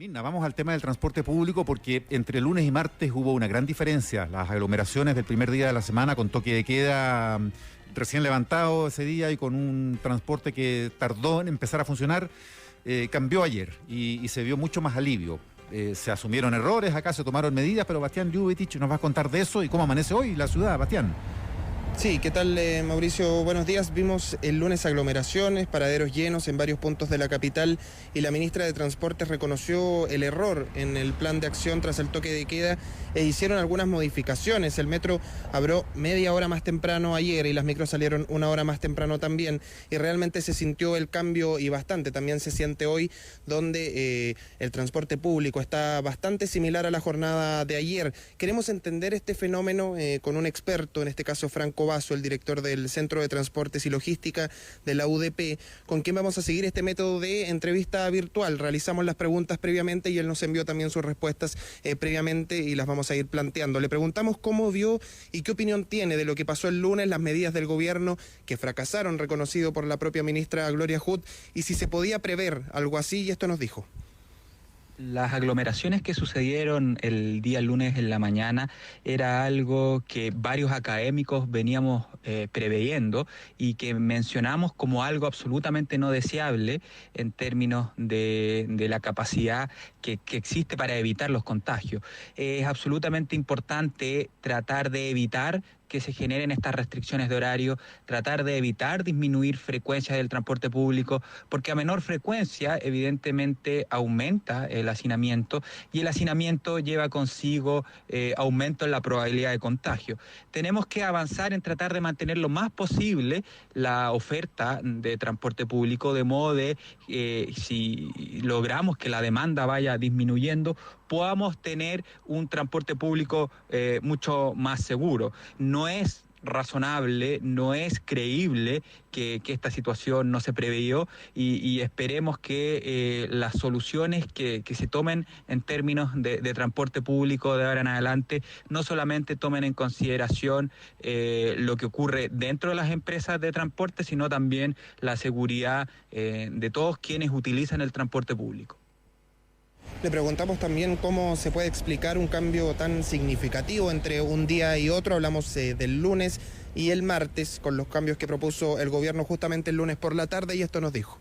Mirna, vamos al tema del transporte público porque entre lunes y martes hubo una gran diferencia. Las aglomeraciones del primer día de la semana con toque de queda recién levantado ese día y con un transporte que tardó en empezar a funcionar, cambió ayer y se vio mucho más alivio. Se asumieron errores, acá se tomaron medidas, pero Bastián Lluvitich nos va a contar de eso y cómo amanece hoy la ciudad, Bastián. Sí, ¿qué tal, Mauricio? Buenos días. Vimos el lunes aglomeraciones, paraderos llenos en varios puntos de la capital y la ministra de Transportes reconoció el error en el plan de acción tras el toque de queda e hicieron algunas modificaciones. El metro abrió media hora más temprano ayer y las micros salieron una hora más temprano también y realmente se sintió el cambio y bastante. También se siente hoy donde el transporte público está bastante similar a la jornada de ayer. Queremos entender este fenómeno con un experto, en este caso Franco Basso, el director del Centro de Transportes y Logística de la UDP, con quien vamos a seguir este método de entrevista virtual. Realizamos las preguntas previamente y él nos envió también sus respuestas previamente y las vamos a ir planteando. Le preguntamos cómo vio y qué opinión tiene de lo que pasó el lunes, las medidas del gobierno que fracasaron, reconocido por la propia ministra Gloria Hood, y si se podía prever algo así, y esto nos dijo. Las aglomeraciones que sucedieron el día lunes en la mañana era algo que varios académicos veníamos preveyendo y que mencionamos como algo absolutamente no deseable en términos de la capacidad que existe para evitar los contagios. Es absolutamente importante tratar de evitar que se generen estas restricciones de horario, tratar de evitar disminuir frecuencias del transporte público, porque a menor frecuencia evidentemente aumenta el hacinamiento y el hacinamiento lleva consigo aumento en la probabilidad de contagio. Tenemos que avanzar en tratar de mantener lo más posible la oferta de transporte público, de modo de si logramos que la demanda vaya disminuyendo, podamos tener un transporte público mucho más seguro. No es razonable, no es creíble que esta situación no se preveyó y esperemos que las soluciones que se tomen en términos de transporte público de ahora en adelante no solamente tomen en consideración lo que ocurre dentro de las empresas de transporte, sino también la seguridad de todos quienes utilizan el transporte público. Le preguntamos también cómo se puede explicar un cambio tan significativo entre un día y otro. Hablamos del lunes y el martes con los cambios que propuso el gobierno justamente el lunes por la tarde y esto nos dijo.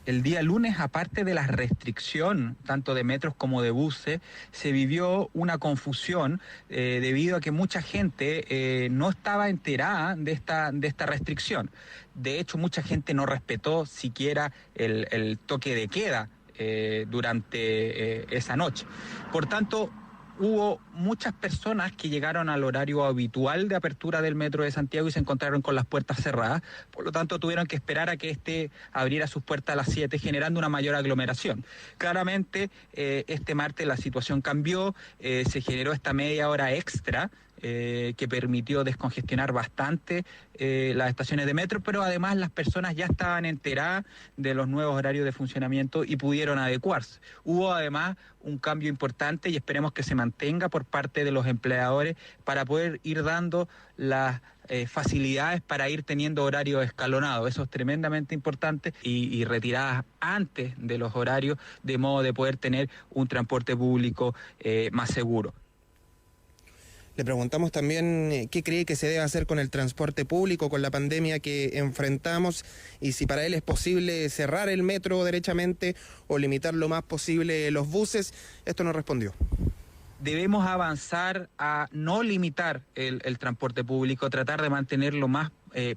El día lunes, aparte de la restricción tanto de metros como de buses, se vivió una confusión debido a que mucha gente no estaba enterada de esta restricción. De hecho, mucha gente no respetó siquiera el toque de queda durante esa noche. Por tanto, hubo muchas personas que llegaron al horario habitual de apertura del Metro de Santiago y se encontraron con las puertas cerradas, por lo tanto tuvieron que esperar a que este abriera sus puertas a las 7, generando una mayor aglomeración. Claramente, este martes la situación cambió, se generó esta media hora extra, que permitió descongestionar bastante las estaciones de metro, pero además las personas ya estaban enteradas de los nuevos horarios de funcionamiento y pudieron adecuarse. Hubo además un cambio importante y esperemos que se mantenga por parte de los empleadores para poder ir dando las facilidades para ir teniendo horarios escalonados. Eso es tremendamente importante y retiradas antes de los horarios, de modo de poder tener un transporte público más seguro. Le preguntamos también qué cree que se debe hacer con el transporte público, con la pandemia que enfrentamos y si para él es posible cerrar el metro derechamente o limitar lo más posible los buses. Esto nos respondió. Debemos avanzar a no limitar el transporte público, tratar de mantener lo más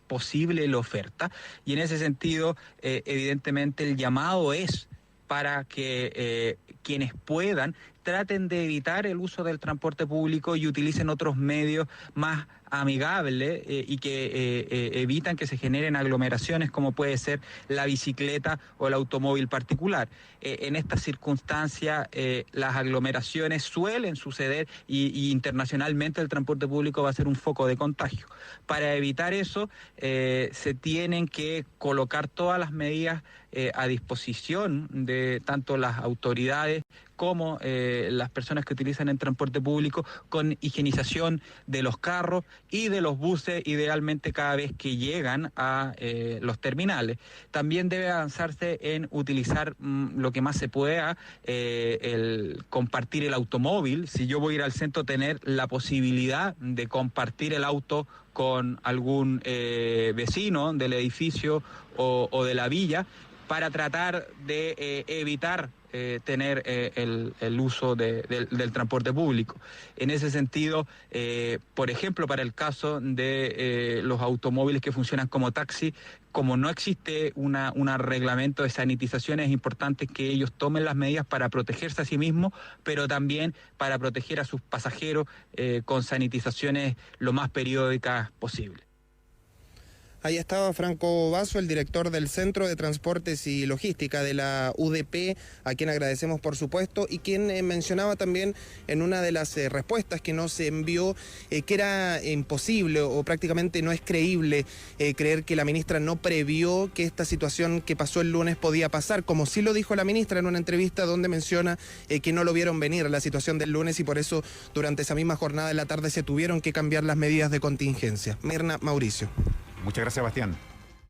posible la oferta y en ese sentido evidentemente el llamado es para que quienes puedan traten de evitar el uso del transporte público y utilicen otros medios más amigables y que evitan que se generen aglomeraciones como puede ser la bicicleta o el automóvil particular. En estas circunstancias las aglomeraciones suelen suceder y internacionalmente el transporte público va a ser un foco de contagio. Para evitar eso se tienen que colocar todas las medidas a disposición de tanto las autoridades como las personas que utilizan el transporte público, con higienización de los carros y de los buses, idealmente cada vez que llegan a los terminales. También debe avanzarse en utilizar lo que más se pueda, el compartir el automóvil. Si yo voy a ir al centro, tener la posibilidad de compartir el auto con algún vecino del edificio o de la villa, para tratar de evitar tener el uso del transporte público. En ese sentido, por ejemplo, para el caso de los automóviles que funcionan como taxi, como no existe un reglamento de sanitización, es importante que ellos tomen las medidas para protegerse a sí mismos, pero también para proteger a sus pasajeros con sanitizaciones lo más periódicas posible. Ahí estaba Franco Basso, el director del Centro de Transportes y Logística de la UDP, a quien agradecemos por supuesto, y quien mencionaba también en una de las respuestas que nos envió que era imposible o prácticamente no es creíble creer que la ministra no previó que esta situación que pasó el lunes podía pasar, como sí lo dijo la ministra en una entrevista donde menciona que no lo vieron venir la situación del lunes y por eso durante esa misma jornada de la tarde se tuvieron que cambiar las medidas de contingencia. Mirna, Mauricio. Muchas gracias, Bastián.